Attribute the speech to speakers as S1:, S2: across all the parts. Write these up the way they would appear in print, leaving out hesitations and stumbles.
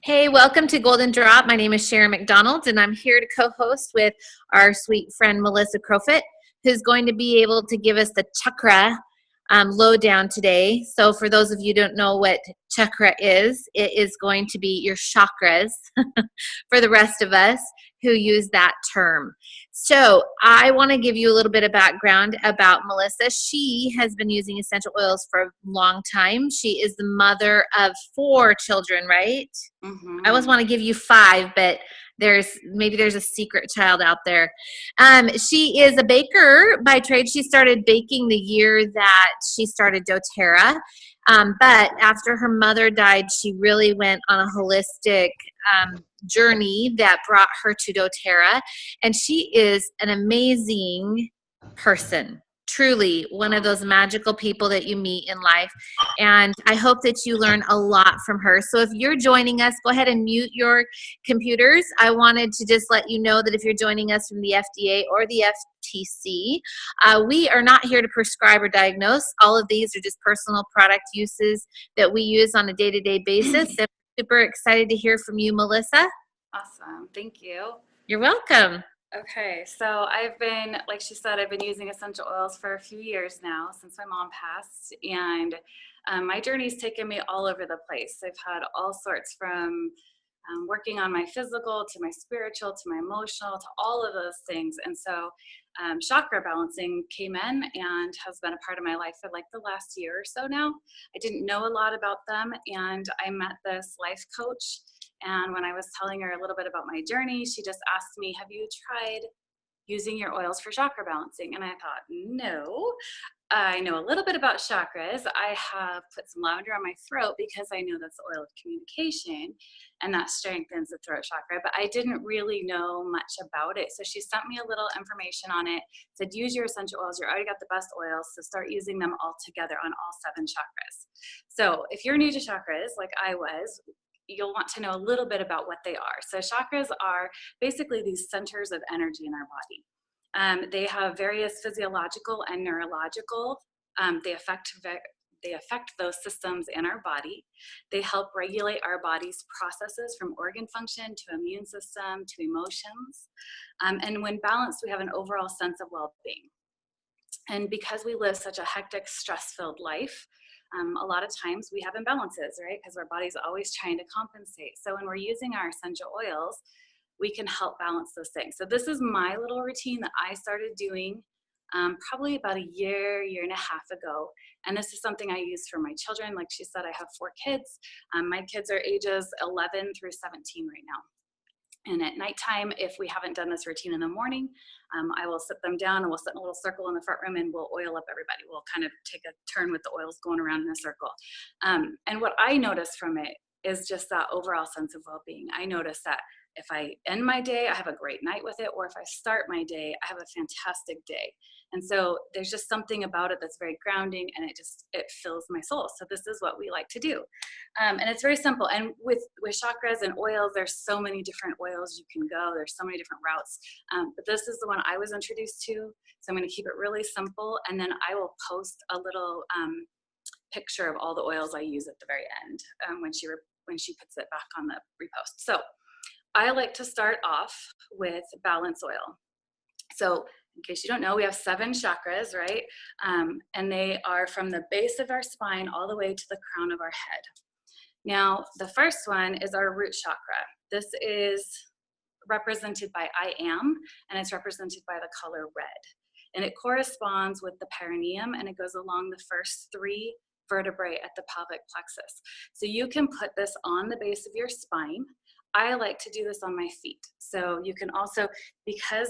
S1: Hey, welcome to Golden Drop. My name is Sharon McDonald, and I'm here to co-host with our sweet friend Melissa Crofit, who's going to be able to give us the chakra lowdown today. So for those of you who don't know what chakra is, it is going to be your chakras for the rest of us who use that term. So I want to give you a little bit of background about Melissa. She has been using essential oils for a long time. She is the mother of 4 children, right? I always want to give you 5, but there's a secret child out there. She is a baker by trade. She started baking the year that she started doTERRA. But after her mother died, she really went on a holistic journey that brought her to doTERRA. And she is an amazing person. Truly one of those magical people that you meet in life. And I hope that you learn a lot from her. So if you're joining us, go ahead and mute your computers. I wanted to just let you know that if you're joining us from the FDA or the FTC, we are not here to prescribe or diagnose. All of these are just personal product uses that we use on a day-to-day basis. And I'm super excited to hear from you, Melissa.
S2: Awesome. Thank you.
S1: You're welcome.
S2: Okay, so I've been, like she said, I've been using essential oils for a few years now since my mom passed, and my journey's taken me all over the place. I've had all sorts from working on my physical to my spiritual to my emotional to all of those things, and so chakra balancing came in and has been a part of my life for like the last year or so now. I didn't know a lot about them, and I met this life coach. And when I was telling her a little bit about my journey, she just asked me, have you tried using your oils for chakra balancing? And I thought, no. I know a little bit about chakras. I have put some lavender on my throat because I know that's the oil of communication and that strengthens the throat chakra, but I didn't really know much about it. So she sent me a little information on it, said, use your essential oils. You already got the best oils, so start using them all together on all 7 chakras. So if you're new to chakras, like I was, you'll want to know a little bit about what they are. So chakras are basically these centers of energy in our body. They have various physiological and neurological. They affect those systems in our body. They help regulate our body's processes from organ function to immune system to emotions. And when balanced, we have an overall sense of well-being. And because we live such a hectic, stress-filled life, a lot of times we have imbalances, right? Because our body's always trying to compensate. So when we're using our essential oils, we can help balance those things. So this is my little routine that I started doing probably about a year and a half ago. And this is something I use for my children. Like she said, I have 4 kids. My kids are ages 11 through 17 right now. And at nighttime, if we haven't done this routine in the morning, I will sit them down and we'll sit in a little circle in the front room and we'll oil up everybody. We'll kind of take a turn with the oils going around in a circle. And what I notice from it is just that overall sense of well-being. I notice that if I end my day, I have a great night with it, or if I start my day, I have a fantastic day. And so there's just something about it that's very grounding, and it fills my soul. So this is what we like to do. And it's very simple. And with chakras and oils, there's so many different oils you can go. There's so many different routes. But this is the one I was introduced to. So I'm going to keep it really simple. And then I will post a little picture of all the oils I use at the very end when she puts it back on the repost. So I like to start off with balance oil. So in case you don't know, we have 7 chakras, right? And they are from the base of our spine all the way to the crown of our head. Now, the first one is our root chakra. This is represented by I am, and it's represented by the color red. And it corresponds with the perineum, and it goes along the first 3 vertebrae at the pelvic plexus. So you can put this on the base of your spine. I like to do this on my feet. So you can also, because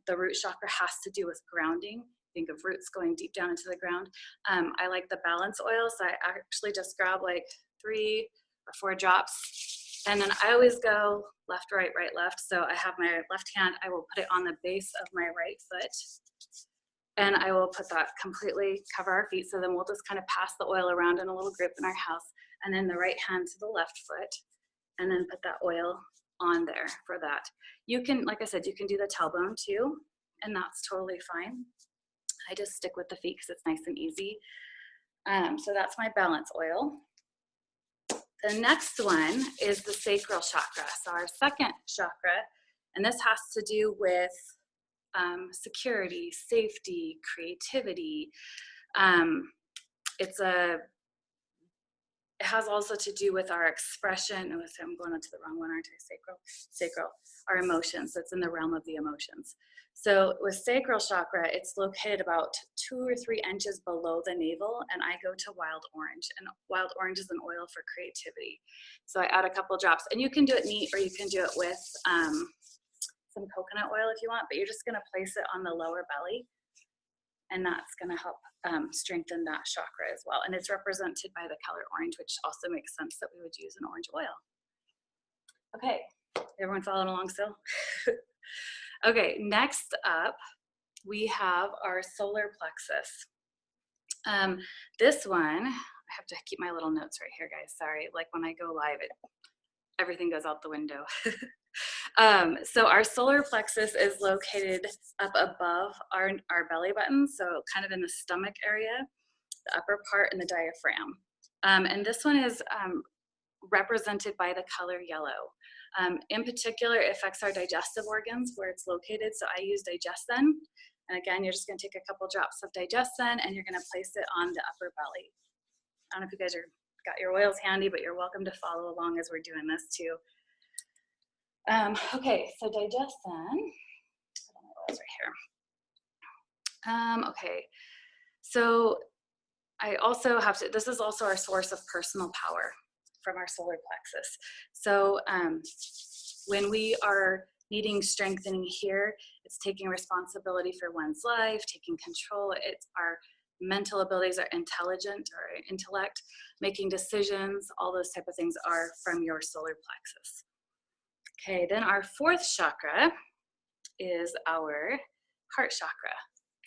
S2: the root chakra has to do with grounding, think of roots going deep down into the ground. I like the balance oil. So I actually just grab like 3 or 4 drops. And then I always go left, right, right, left. So I have my left hand, I will put it on the base of my right foot. And I will put that completely cover our feet. So then we'll just kind of pass the oil around in a little group in our house. And then the right hand to the left foot. And then put that oil on there for that. You can, like I said, you can do the tailbone too, and that's totally fine. I just stick with the feet because it's nice and easy. So that's my balance oil. The next one is the sacral chakra. So our second chakra, and this has to do with security, safety, creativity. It has also to do with our expression. Oh, I'm going on to the wrong one, aren't I? Sacral, our emotions. It's in the realm of the emotions. So with sacral chakra, it's located about 2 or 3 inches below the navel, and I go to wild orange. And wild orange is an oil for creativity. So I add a couple drops, and you can do it neat, or you can do it with some coconut oil if you want, but you're just going to place it on the lower belly, and that's going to help strengthen that chakra as well. And it's represented by the color orange, which also makes sense that we would use an orange oil. Okay, everyone following along still? Okay, next up, we have our solar plexus. This one, I have to keep my little notes right here, guys. Sorry, like when I go live, everything goes out the window. So our solar plexus is located up above our belly button, so kind of in the stomach area, the upper part, and the diaphragm. And this one is represented by the color yellow. In particular, it affects our digestive organs where it's located, so I use Digestin. And again, you're just going to take a couple drops of Digestin and you're going to place it on the upper belly. I don't know if you guys got your oils handy, but you're welcome to follow along as we're doing this too. Okay, so Digestin, I don't know what else right here. Okay, so I also have to, this is also our source of personal power from our solar plexus. So when we are needing strengthening here, it's taking responsibility for one's life, taking control. It's our mental abilities, our intelligent or intellect, making decisions, all those type of things are from your solar plexus. Okay, then our fourth chakra is our heart chakra.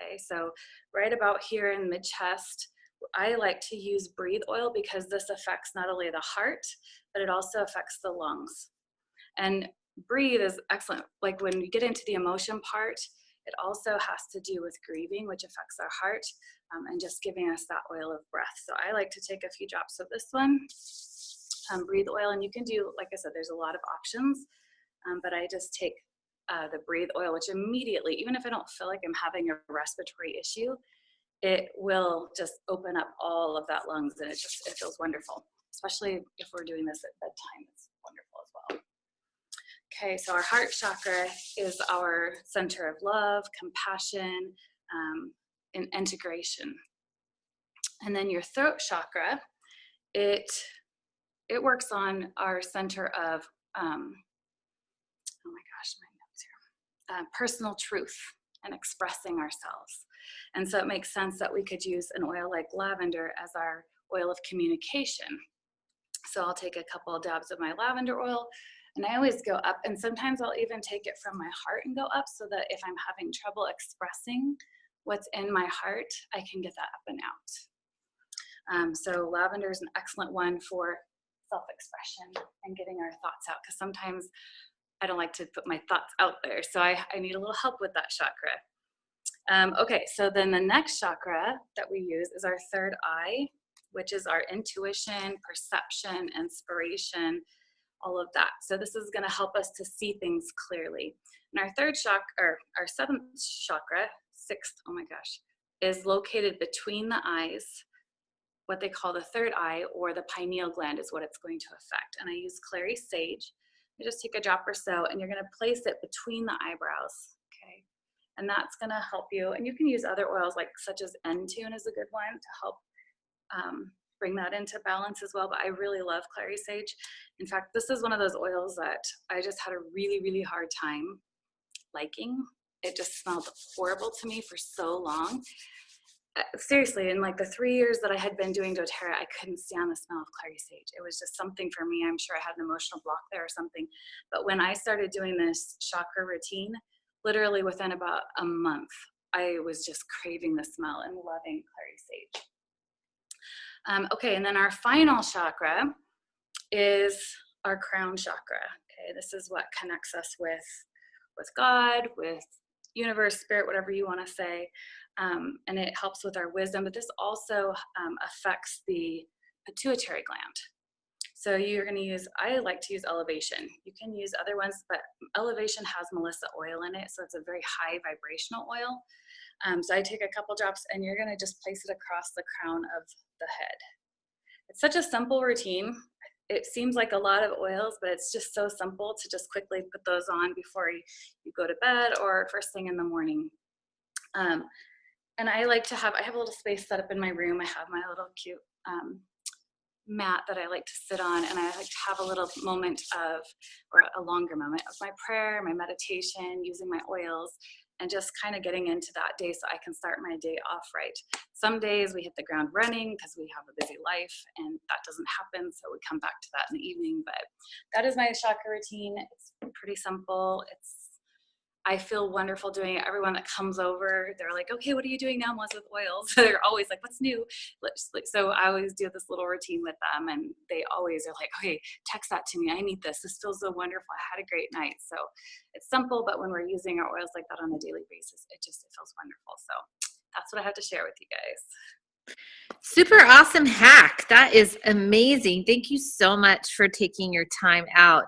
S2: Okay, so right about here in mid-chest, I like to use breathe oil because this affects not only the heart, but it also affects the lungs. And breathe is excellent. Like when you get into the emotion part, it also has to do with grieving, which affects our heart, and just giving us that oil of breath. So I like to take a few drops of this one, breathe oil, and you can do, like I said, there's a lot of options, but I just take the breathe oil, which immediately, even if I don't feel like I'm having a respiratory issue, it will just open up all of that lungs, and it feels wonderful, especially if we're doing this at bedtime. It's wonderful as well. Okay, so our heart chakra is our center of love, compassion, and integration. And then your throat chakra, it works on our center of, oh my gosh, my notes here, personal truth and expressing ourselves. And so it makes sense that we could use an oil like lavender as our oil of communication. So I'll take a couple of dabs of my lavender oil, and I always go up, and sometimes I'll even take it from my heart and go up, so that if I'm having trouble expressing what's in my heart, I can get that up and out. So lavender is an excellent one for self-expression and getting our thoughts out, because sometimes I don't like to put my thoughts out there, so I need a little help with that chakra. Okay, so then the next chakra that we use is our third eye, which is our intuition, perception, inspiration, all of that. So this is going to help us to see things clearly. And our third chakra, or our seventh chakra, sixth, oh my gosh, is located between the eyes. What they call the third eye, or the pineal gland, is what it's going to affect. And I use clary sage. You just take a drop or so, and you're going to place it between the eyebrows. Okay, and that's going to help you. And you can use other oils, like such as N-Tune is a good one to help bring that into balance as well. But I really love clary sage. In fact, this is one of those oils that I just had a really, really hard time liking. It just smelled horrible to me for so long. Seriously, in like the 3 years that I had been doing doTERRA, I couldn't stand the smell of clary sage. It was just something for me. I'm sure I had an emotional block there or something. But when I started doing this chakra routine, literally within about a month, I was just craving the smell and loving clary sage. Okay, and then our final chakra is our crown chakra. Okay, this is what connects us with God, with universe, spirit, whatever you want to say. And it helps with our wisdom, but this also affects the pituitary gland. So you're going to use, I like to use Elevation. You can use other ones, but Elevation has Melissa oil in it. So it's a very high vibrational oil. So I take a couple drops and you're going to just place it across the crown of the head. It's such a simple routine. It seems like a lot of oils, but it's just so simple to just quickly put those on before you go to bed or first thing in the morning. And I like to have, I have a little space set up in my room. I have my little cute mat that I like to sit on, and I like to have a little moment of, or a longer moment of my prayer, my meditation, using my oils, and just kind of getting into that day so I can start my day off right. Some days we hit the ground running because we have a busy life and that doesn't happen, so we come back to that in the evening. But that is my chakra routine. It's pretty simple. I feel wonderful doing it. Everyone that comes over, they're like, okay, what are you doing now, Melissa, with oils? They're always like, what's new? So I always do this little routine with them, and they always are like, okay, text that to me. I need this. This feels so wonderful. I had a great night. So it's simple, but when we're using our oils like that on a daily basis, it feels wonderful. So that's what I have to share with you guys.
S1: Super awesome hack. That is amazing. Thank you so much for taking your time out.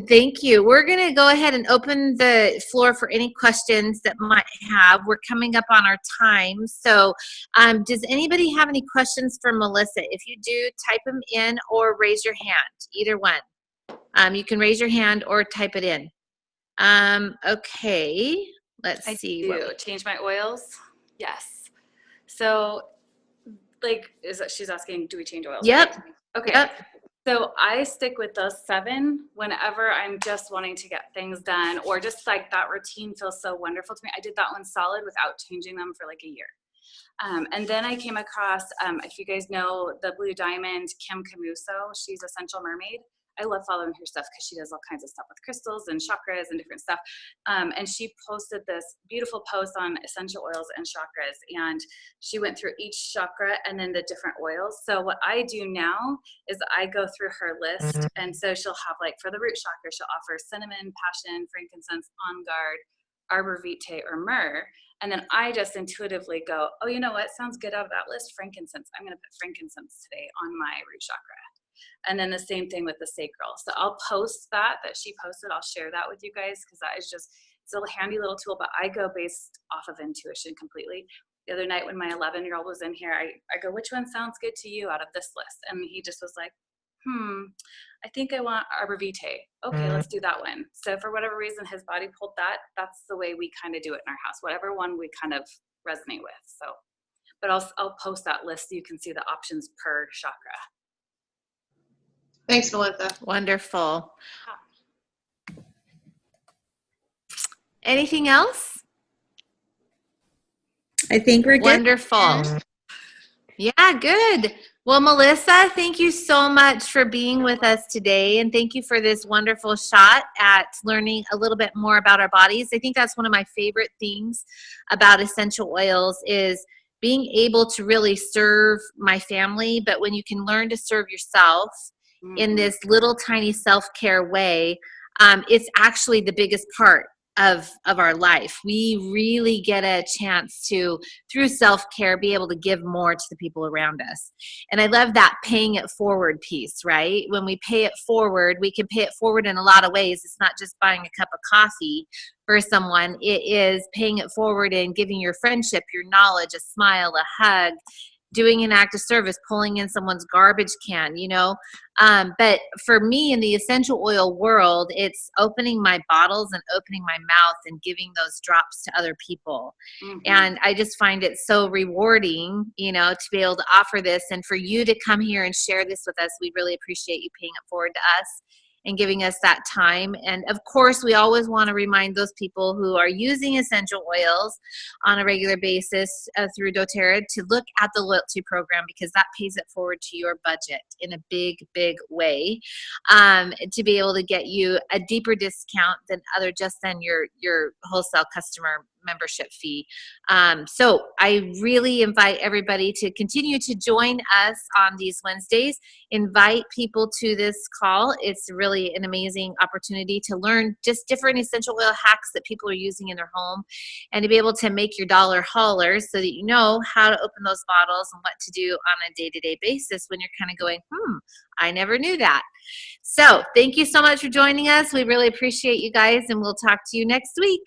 S1: Thank you. We're going to go ahead and open the floor for any questions that might have. We're coming up on our time. So does anybody have any questions for Melissa? If you do, type them in or raise your hand, either one. You can raise your hand or type it in. Okay, let's see.
S2: Change my oils? Yes. So she's asking, do we change oils?
S1: Yep.
S2: Right? Okay.
S1: Yep.
S2: So I stick with those 7 whenever I'm just wanting to get things done, or just like that routine feels so wonderful to me. I did that one solid without changing them for like a year. And then I came across, if you guys know the Blue Diamond, Kim Camuso, she's Essential Mermaid. I love following her stuff because she does all kinds of stuff with crystals and chakras and different stuff. And she posted this beautiful post on essential oils and chakras. And she went through each chakra and then the different oils. So what I do now is I go through her list. And so she'll have, like, for the root chakra, she'll offer cinnamon, passion, frankincense, on guard, arbor vitae, or myrrh. And then I just intuitively go, oh, you know what? Sounds good out of that list. Frankincense. I'm going to put frankincense today on my root chakra. And then the same thing with the sacral. So I'll post that she posted. I'll share that with you guys because that is just, it's a handy little tool, but I go based off of intuition completely. The other night when my 11-year-old was in here, I go, which one sounds good to you out of this list? And he just was like, I think I want arbor vitae. Okay, let's do that one. So for whatever reason, his body pulled that. That's the way we kind of do it in our house, whatever one we kind of resonate with. So, but I'll post that list so you can see the options per chakra.
S3: Thanks, Melissa.
S1: Wonderful. Anything else?
S3: I think we're good.
S1: Wonderful. Yeah, good. Well, Melissa, thank you so much for being with us today. And thank you for this wonderful shot at learning a little bit more about our bodies. I think that's one of my favorite things about essential oils is being able to really serve my family. But when you can learn to serve yourself in this little tiny self-care way, it's actually the biggest part of our life. We really get a chance to, through self-care, be able to give more to the people around us. And I love that paying it forward piece, right? When we pay it forward, we can pay it forward in a lot of ways. It's not just buying a cup of coffee for someone. It is paying it forward and giving your friendship, your knowledge, a smile, a hug, doing an act of service, pulling in someone's garbage can, But for me in the essential oil world, it's opening my bottles and opening my mouth and giving those drops to other people. And I just find it so rewarding, to be able to offer this and for you to come here and share this with us. We really appreciate you paying it forward to us and giving us that time. And of course, we always want to remind those people who are using essential oils on a regular basis through doTERRA to look at the loyalty program because that pays it forward to your budget in a big, big way, to be able to get you a deeper discount than your wholesale customer membership fee. So I really invite everybody to continue to join us on these Wednesdays. Invite people to this call. It's really an amazing opportunity to learn just different essential oil hacks that people are using in their home, and to be able to make your dollar holler so that you know how to open those bottles and what to do on a day-to-day basis when you're kind of going, I never knew that. So thank you so much for joining us. We really appreciate you guys, and we'll talk to you next week.